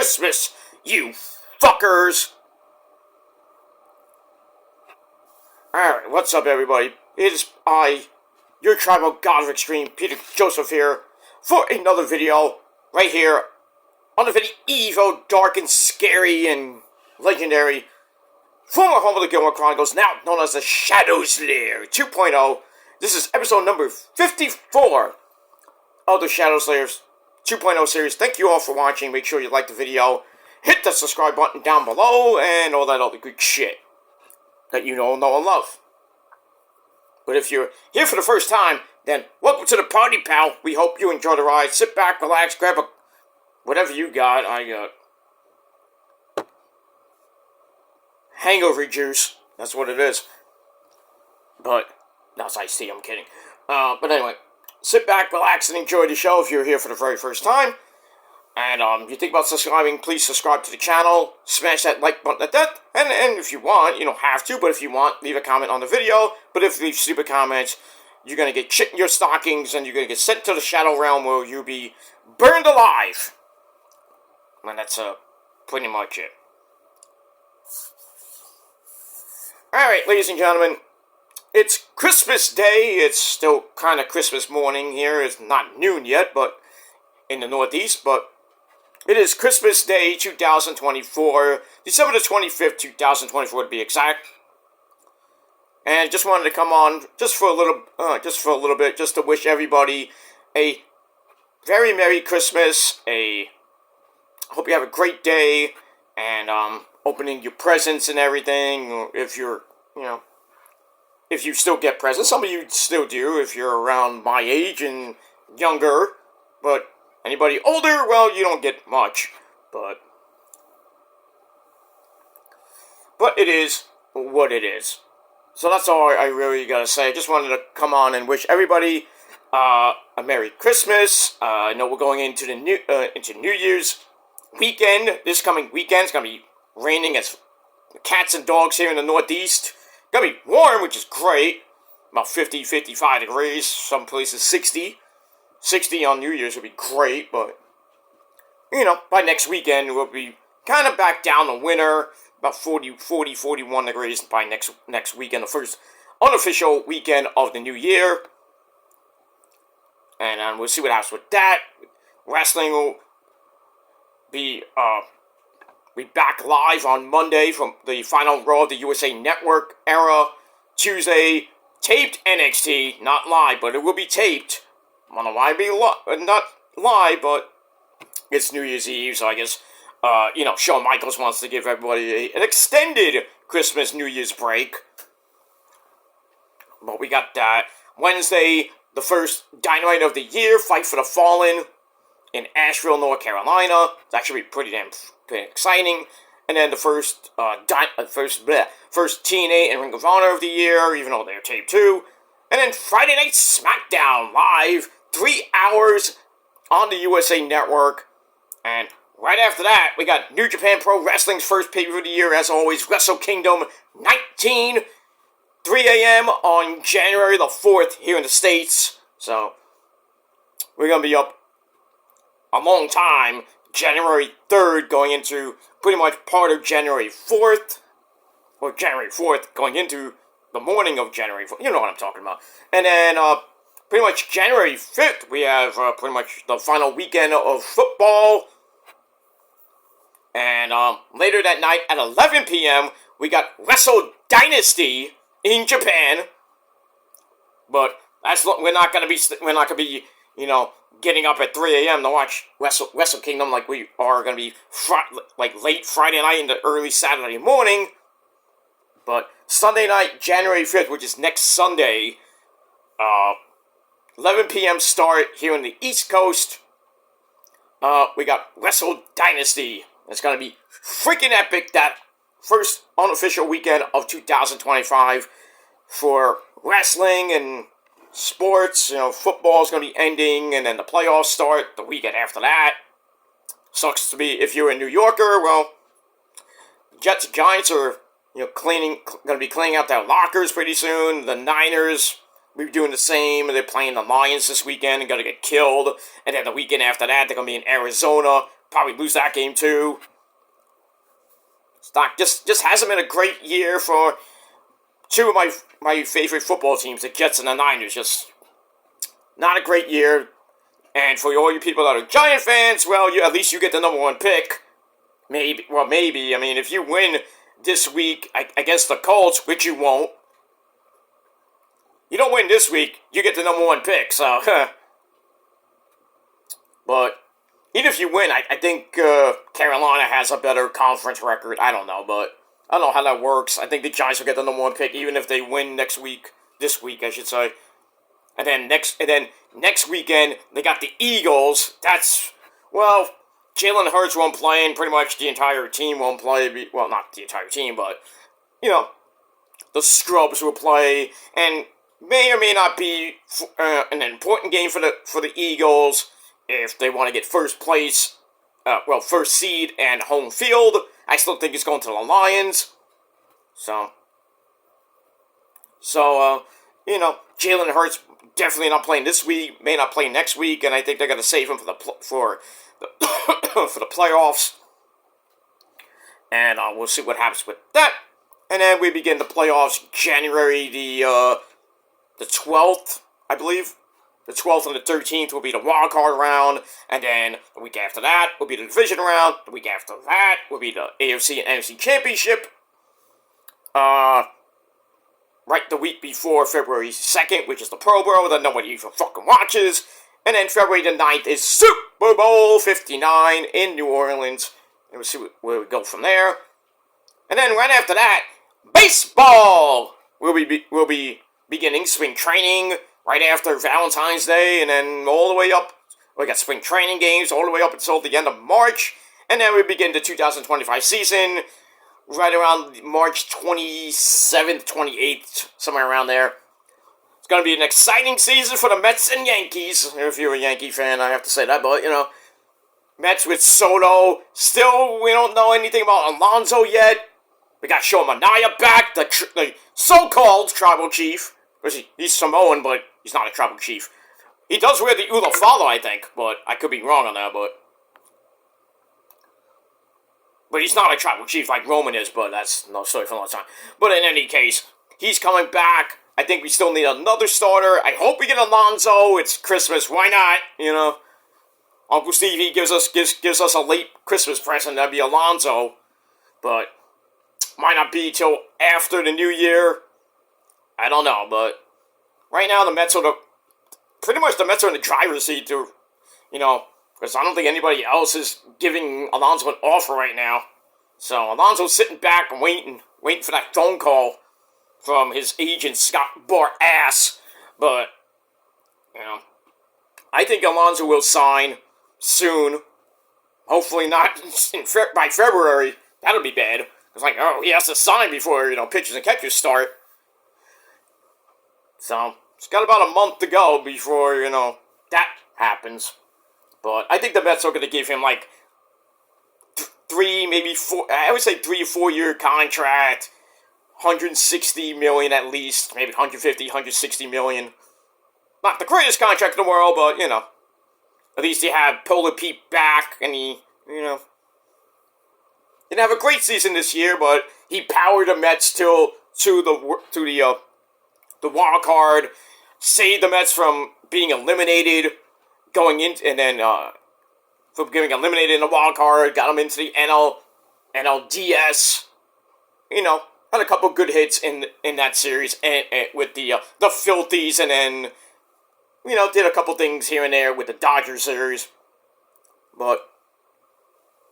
Christmas, you fuckers! Alright, what's up everybody? It is I, your tribal god of extreme, Peter Joseph here, for another video, right here, on the very evil, dark and scary and legendary former home of the Gilmore Chronicles, now known as the Shadow's Lair 2.0. This is episode number 54 of the Shadow's Lair 2.0 series. Thank you all for watching. Make sure you like the video, hit the subscribe button down below, and all that other good shit that you know and love. But if you're here for the first time, then welcome to the party, pal. We hope you enjoy the ride. Sit back, relax, grab a whatever you got. I got hangover juice. That's what it is. But that's iced tea. I'm kidding. But anyway, sit back, relax, and enjoy the show if you're here for the very first time. And if you think about subscribing, please subscribe to the channel. Smash that like button at that. And if you want, you don't have to, but if you want, leave a comment on the video. But if you leave stupid comments, you're going to get shit in your stockings, and you're going to get sent to the Shadow Realm where you'll be burned alive. And that's pretty much it. Alright, ladies and gentlemen, it's Christmas Day. It's still kind of Christmas morning here. It's not noon yet, but in the Northeast, but it is Christmas Day 2024, December the 25th, 2024 to be exact. And just wanted to come on just for a little bit, just to wish everybody a very Merry Christmas. Hope you have a great day, and opening your presents and everything. If you're, if you still get presents, some of you still do. If you're around my age and younger, but anybody older, well, you don't get much. But it is what it is. So that's all I really gotta say. I just wanted to come on and wish everybody a Merry Christmas. I know we're going into the New Year's weekend. This coming weekend is gonna be raining as cats and dogs here in the Northeast. Gonna be warm, which is great. About 50, 55 degrees. Some places 60. 60 on New Year's would be great, but by next weekend we'll be kind of back down to winter. About 40, 41 degrees by next weekend, the first unofficial weekend of the new year. And we'll see what happens with that. Wrestling will be back live on Monday from the final Raw of the USA Network era. Tuesday, taped NXT, not live, but it will be taped. I don't know why it'd be not live, but it's New Year's Eve, so I guess, Shawn Michaels wants to give everybody an extended Christmas New Year's break. But we got that. Wednesday, the first Dynamite of the year, Fight for the Fallen in Asheville, North Carolina. It's actually pretty damn exciting. And then the first TNA and Ring of Honor of the year, even though they're taped too. And then Friday Night SmackDown live, 3 hours on the USA Network. And right after that, we got New Japan Pro Wrestling's first pay-per-view of the year, as always, Wrestle Kingdom 19, 3 a.m. on January the 4th here in the States. So, we're going to be up a long time, January 3rd, going into pretty much part of January 4th, or January 4th, going into the morning of January 4th. You know what I'm talking about. And then, pretty much January 5th, we have pretty much the final weekend of football. And later that night at 11 p.m., we got Wrestle Dynasty in Japan. But we're not gonna be getting up at 3 a.m. to watch Wrestle Kingdom like we are gonna be late Friday night into early Saturday morning. But Sunday night, January 5th, which is next Sunday, 11 p.m. start here on the East Coast. We got Wrestle Dynasty. It's going to be freaking epic, that first unofficial weekend of 2025 for wrestling and sports. Football's going to be ending, and then the playoffs start the weekend after that. Sucks to be, if you're a New Yorker, well, Jets and Giants are, going to be cleaning out their lockers pretty soon. The Niners will be doing the same. They're playing the Lions this weekend and going to get killed. And then the weekend after that, they're going to be in Arizona probably lose that game too. Stock just hasn't been a great year for two of my favorite football teams, the Jets and the Niners. Just not a great year. And for all you people that are Giant fans, well, at least you get the number one pick. Maybe. I mean, if you win this week against the Colts, which you won't, you don't win this week, you get the number one pick. So, but even if you win, I think Carolina has a better conference record. I don't know, but I don't know how that works. I think the Giants will get the number one pick even if they win this week, I should say. And then next weekend they got the Eagles. Jalen Hurts won't play, and pretty much the entire team won't play. Well, not the entire team, but the scrubs will play, and may or may not be an important game for the Eagles if they want to get first place, first seed and home field. I still think it's going to the Lions. So Jalen Hurts definitely not playing this week, may not play next week, and I think they're going to save him for the for the playoffs. And we'll see what happens with that. And then we begin the playoffs January the 12th, I believe. The 12th and the 13th will be the wild card round, and then the week after that will be the division round. The week after that will be the AFC and NFC Championship. Right the week before February 2nd, which is the Pro Bowl that nobody even fucking watches. And then February the 9th is Super Bowl 59 in New Orleans. And we'll see where we go from there. And then right after that, baseball will be beginning spring training right after Valentine's Day, and then all the way up. We got spring training games all the way up until the end of March. And then we begin the 2025 season right around March 27th, 28th, somewhere around there. It's going to be an exciting season for the Mets and Yankees. If you're a Yankee fan, I have to say that, but, Mets with Soto. Still, we don't know anything about Alonso yet. We got Show Manaya back, the so-called tribal chief. He's Samoan, but he's not a tribal chief. He does wear the Ulafala, I think, but I could be wrong on that, But he's not a tribal chief like Roman is, but that's no story for a long time. But in any case, he's coming back. I think we still need another starter. I hope we get Alonso. It's Christmas. Why not? Uncle Stevie gives us a late Christmas present. That'd be Alonso. But might not be till after the new year. I don't know, but right now the Mets are pretty much in the driver's seat to, because I don't think anybody else is giving Alonso an offer right now. So Alonso's sitting back and waiting for that phone call from his agent, Scott Boras. But, I think Alonso will sign soon. Hopefully not by February. That'll be bad. It's like, he has to sign before, pitchers and catchers start. So, it's got about a month to go before, that happens. But I think the Mets are going to give him, 3, maybe 4, I would say 3 or 4 year contract, $160 million at least, maybe $150, $160 million. Not the greatest contract in the world, but, at least you have Polar Pete back, and he, didn't have a great season this year, but he powered the Mets to the wild card, saved the Mets from being eliminated, and then from getting eliminated in the wild card, got them into the NLDS. Had a couple good hits in that series, and with the Filthies, and then did a couple things here and there with the Dodgers series. But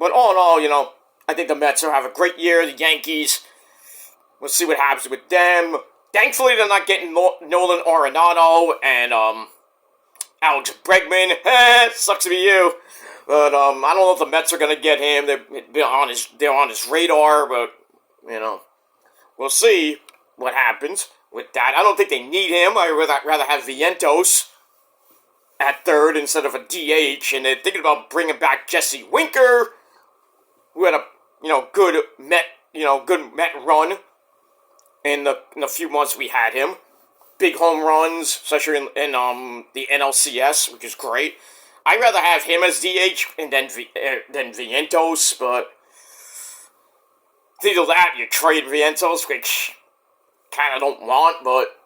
all in all, I think the Mets will have a great year. The Yankees, we'll see what happens with them. Thankfully, they're not getting Nolan Arenado and Alex Bregman. Sucks to be you. But I don't know if the Mets are going to get him. They're on his radar, but, we'll see what happens with that. I don't think they need him. I'd rather have Vientos at third instead of a DH. And they're thinking about bringing back Jesse Winker, who had a good Met run in the few months we had him. Big home runs, especially in the NLCS, which is great. I'd rather have him as DH and then Vientos, but it's either that you trade Vientos, which kind of don't want, but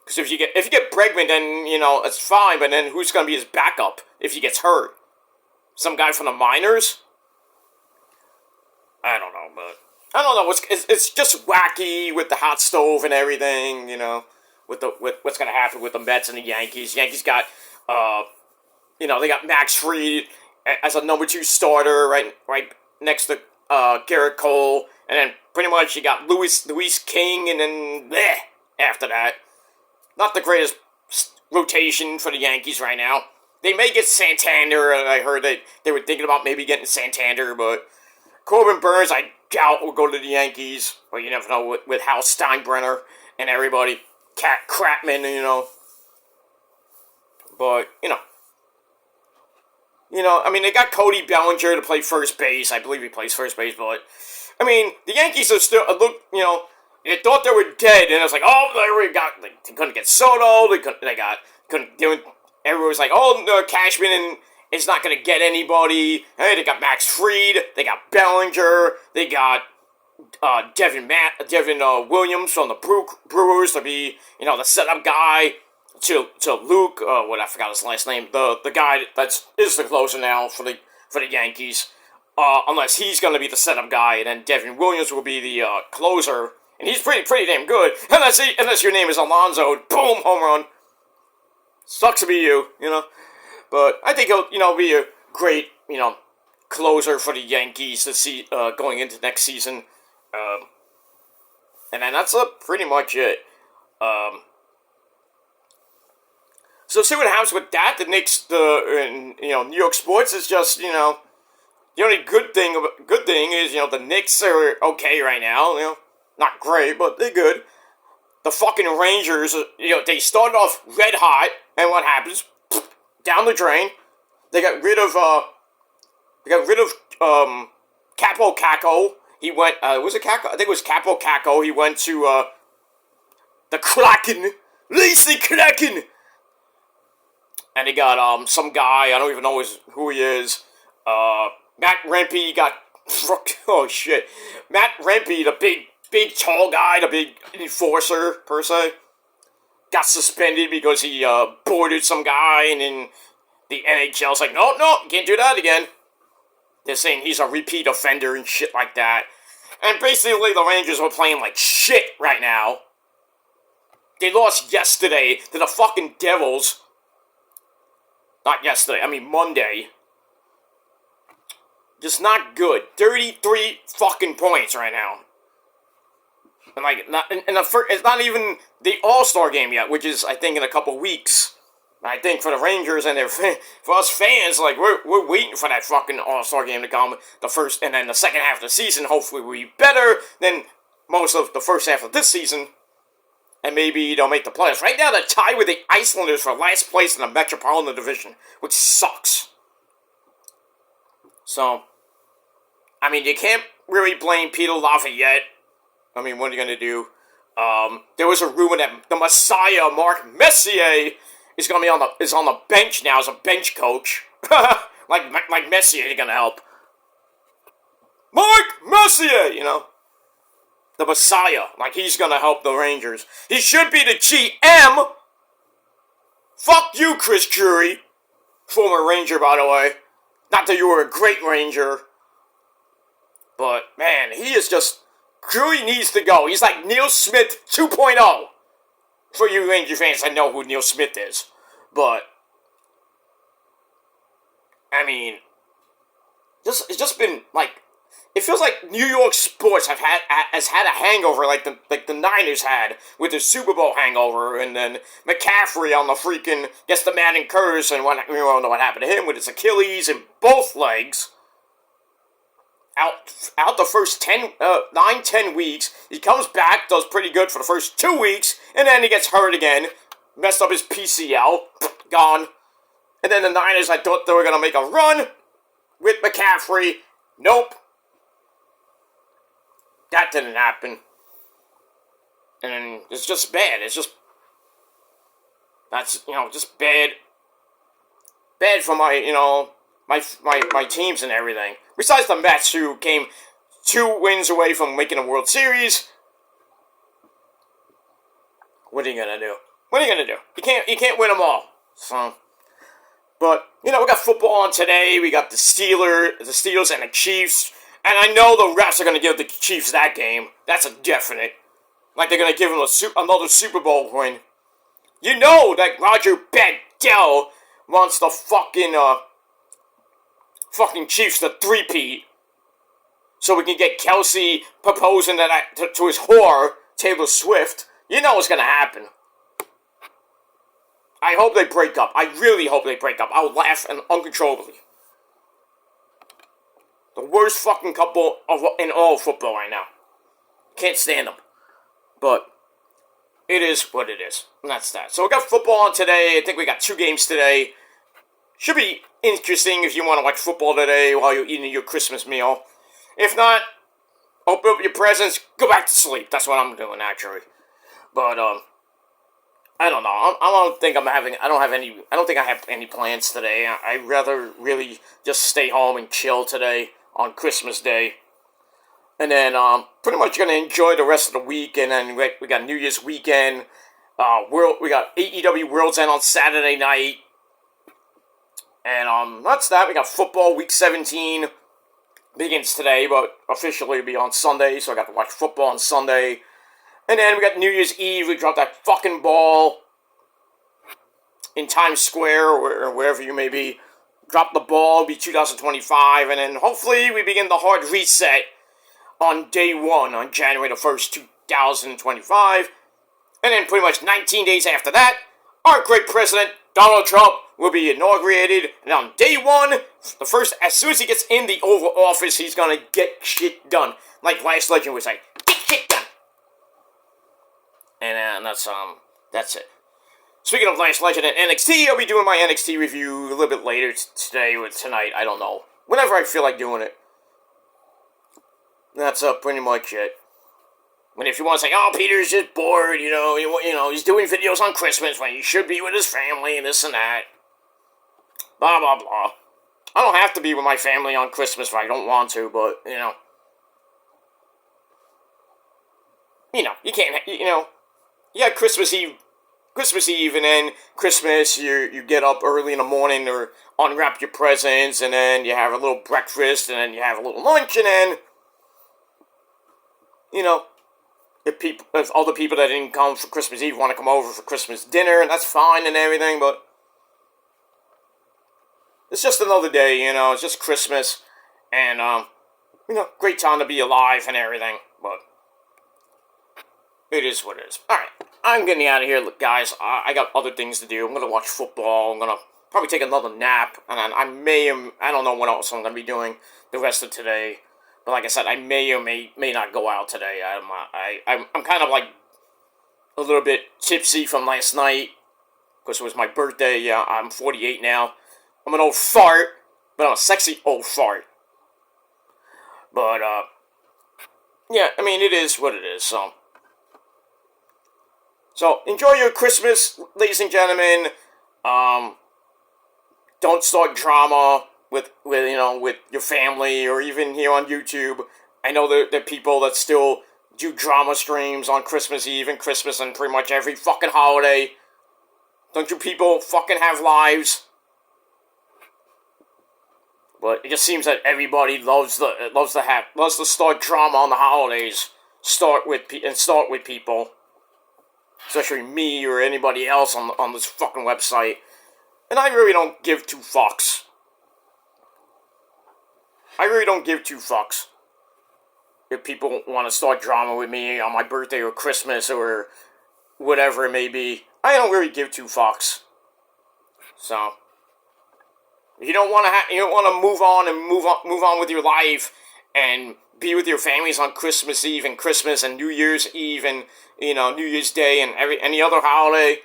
because if you get Bregman, then it's fine. But then who's gonna be his backup if he gets hurt? Some guy from the minors? I don't know, but I don't know. It's just wacky with the hot stove and everything. With what's gonna happen with the Mets and the Yankees. Yankees got they got Max Fried as a number 2 starter right next to Garrett Cole, and then pretty much you got Luis King, and then bleh, after that. Not the greatest rotation for the Yankees right now. They may get Santander, and I heard that they were thinking about maybe getting Santander, but Corbin Burns, I doubt will go to the Yankees. But you never know with Hal Steinbrenner and everybody. Cat Crapman, But, I mean, they got Cody Bellinger to play first base. I believe he plays first base, but, I mean, the Yankees are still, they thought they were dead, and it was like, they couldn't get Soto, everyone was like, Cashman is not going to get anybody. Hey, they got Max Fried, they got Bellinger, they got Devin Williams from the Brewers to be, the setup guy to Luke, I forgot his last name, the guy that is the closer now for the Yankees, unless he's going to be the setup guy, and then Devin Williams will be the closer, and he's pretty damn good, unless your name is Alonso, boom, home run. Sucks to be you, but I think he'll, be a great, closer for the Yankees to see, going into next season. And then that's pretty much it. So see what happens with that. The Knicks, New York sports is just, the only good thing is, the Knicks are okay right now. Not great, but they're good. The fucking Rangers, they started off red hot, and what happens? Down the drain. They got rid of Capo Caco. He went, was it Caco? I think it was Capo Caco. He went to, the Kraken. Lacey Kraken! And he got, some guy, I don't even know who he is. Matt Rempe got, oh shit. Matt Rempe, the big tall guy, the big enforcer, per se, got suspended because he, boarded some guy, and then the NHL's like, no, you can't do that again. They're saying he's a repeat offender and shit like that. And basically the Rangers are playing like shit right now. They lost yesterday to the fucking Devils. Not yesterday, I mean Monday. Just not good. 33 fucking points right now. And it's not even the All-Star game yet, which is, I think, in a couple weeks. I think for the Rangers and for us fans, we're waiting for that fucking All-Star game to come. And then the second half of the season hopefully will be better than most of the first half of this season. And maybe they'll make the playoffs. Right now they're tied with the Icelanders for last place in the Metropolitan Division, which sucks. So, I mean, you can't really blame Peter Lafayette. I mean, what are you going to do? There was a rumor that the Messiah, Mark Messier, is on the bench now as a bench coach. like Messier is going to help. Mark Messier, the Messiah, he's going to help the Rangers. He should be the GM. Fuck you, Chris Drury. Former Ranger, by the way. Not that you were a great Ranger. But, man, he is just... Drury needs to go. He's like Neil Smith 2.0. For you Ranger fans, I know who Neil Smith is. But, I mean, it's just been, it feels like New York sports has had a hangover like the Niners had with the Super Bowl hangover, and then McCaffrey on the freaking gets the Madden curse, and we all know what happened to him with his Achilles and both legs. Out the first 9-10 weeks. He comes back, does pretty good for the first 2 weeks, and then he gets hurt again. Messed up his PCL. Gone. And then the Niners, I thought they were going to make a run with McCaffrey. Nope. That didn't happen. And it's just bad. It's just... That's, just bad. bad for my, my teams and everything. Besides the Mets, who came 2 wins away from making a World Series. What are you gonna do? What are you gonna do? You can't win them all. So, but we got football on today. We got the Steelers and the Chiefs, and I know the refs are gonna give the Chiefs that game. That's a definite. Like they're gonna give them another Super Bowl win. You know that Roger Goodell wants the fucking Chiefs to three-peat, so we can get Kelsey proposing to his whore Taylor Swift. You know what's gonna happen. I hope they break up. I really hope they break up. I'll laugh uncontrollably. The worst fucking couple in all of football right now. Can't stand them. But it is what it is. And that's that. So we got football on today. I think we got 2 games today. Should be interesting if you want to watch football today while you're eating your Christmas meal. If not, open up your presents, go back to sleep. That's what I'm doing, actually. But, I don't know. I don't think I have any plans today. I'd rather really just stay home and chill today on Christmas Day. And then, pretty much gonna enjoy the rest of the week. And then we got New Year's weekend. We got AEW World's End on Saturday night. And, that's that. We got football week 17. Begins today, but officially it'll be on Sunday. So I got to watch football on Sunday. And then we got New Year's Eve. We dropped that fucking ball in Times Square or wherever you may be. Drop the ball, be 2025. And then hopefully we begin the hard reset on day 1 on January the 1st, 2025. And then pretty much 19 days after that, our great president, Donald Trump, will be inaugurated. And on day 1, the first, as soon as he gets in the Oval Office, he's gonna get shit done. Like Last Legend would say, get shit done. And that's it. Speaking of Last Legend and NXT, I'll be doing my NXT review a little bit later today or tonight, I don't know. Whenever I feel like doing it. That's pretty much it. And if you want to say, oh, Peter's just bored, he's doing videos on Christmas when he should be with his family and this and that. Blah, blah, blah. I don't have to be with my family on Christmas if I don't want to, but, you can't, you got Christmas Eve, and then Christmas, you get up early in the morning or unwrap your presents, and then you have a little breakfast, and then you have a little lunch, and then, if all the people that didn't come for Christmas Eve want to come over for Christmas dinner, and that's fine and everything, but it's just another day, it's just Christmas, and, great time to be alive and everything, but it is what it is. Alright, I'm getting out of here, guys. I got other things to do. I'm going to watch football. I'm going to probably take another nap. And I don't know what else I'm going to be doing the rest of today. But like I said, I may or may not go out today. I'm kind of like a little bit tipsy from last night. Because it was my birthday. Yeah, I'm 48 now. I'm an old fart. But I'm a sexy old fart. But, yeah, I mean, it is what it is, So, enjoy your Christmas, ladies and gentlemen. Don't start drama with your family or even here on YouTube. I know there are people that still do drama streams on Christmas Eve and Christmas and pretty much every fucking holiday. Don't you people fucking have lives? But it just seems that everybody loves to start drama on the holidays. Start with people. Especially me or anybody else on this fucking website. And I really don't give 2 fucks. I really don't give 2 fucks. If people want to start drama with me on my birthday or Christmas or whatever it may be, I don't really give 2 fucks. So, if you don't want to move on with your life and be with your families on Christmas Eve and Christmas and New Year's Eve and, New Year's Day and any other holiday,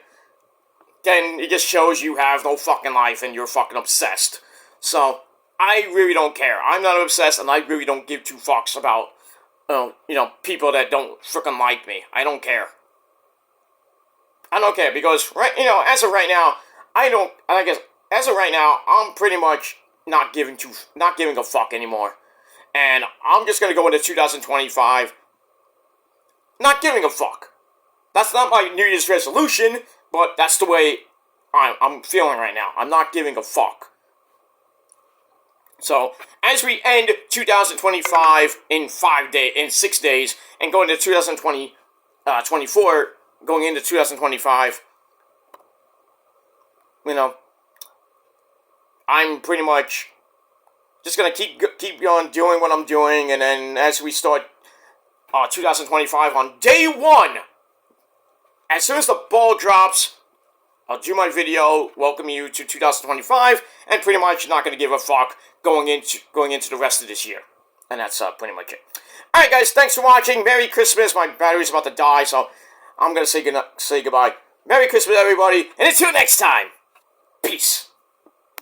then it just shows you have no fucking life and you're fucking obsessed. So, I really don't care. I'm not obsessed and I really don't give 2 fucks about, people that don't freaking like me. I don't care. I don't care because, as of right now, as of right now, I'm pretty much not giving a fuck anymore. And I'm just gonna go into 2025 not giving a fuck. That's not my New Year's resolution, but that's the way I'm feeling right now. I'm not giving a fuck. So, as we end 2025 in 6 days, and go into 2024, going into 2025, I'm pretty much just gonna keep on doing what I'm doing, and then as we start 2025 on day 1, as soon as the ball drops, I'll do my video welcoming you to 2025, and pretty much not gonna give a fuck going into the rest of this year, and that's pretty much it. All right, guys, thanks for watching. Merry Christmas. My battery's about to die, so I'm gonna say goodbye. Merry Christmas, everybody, and until next time, peace.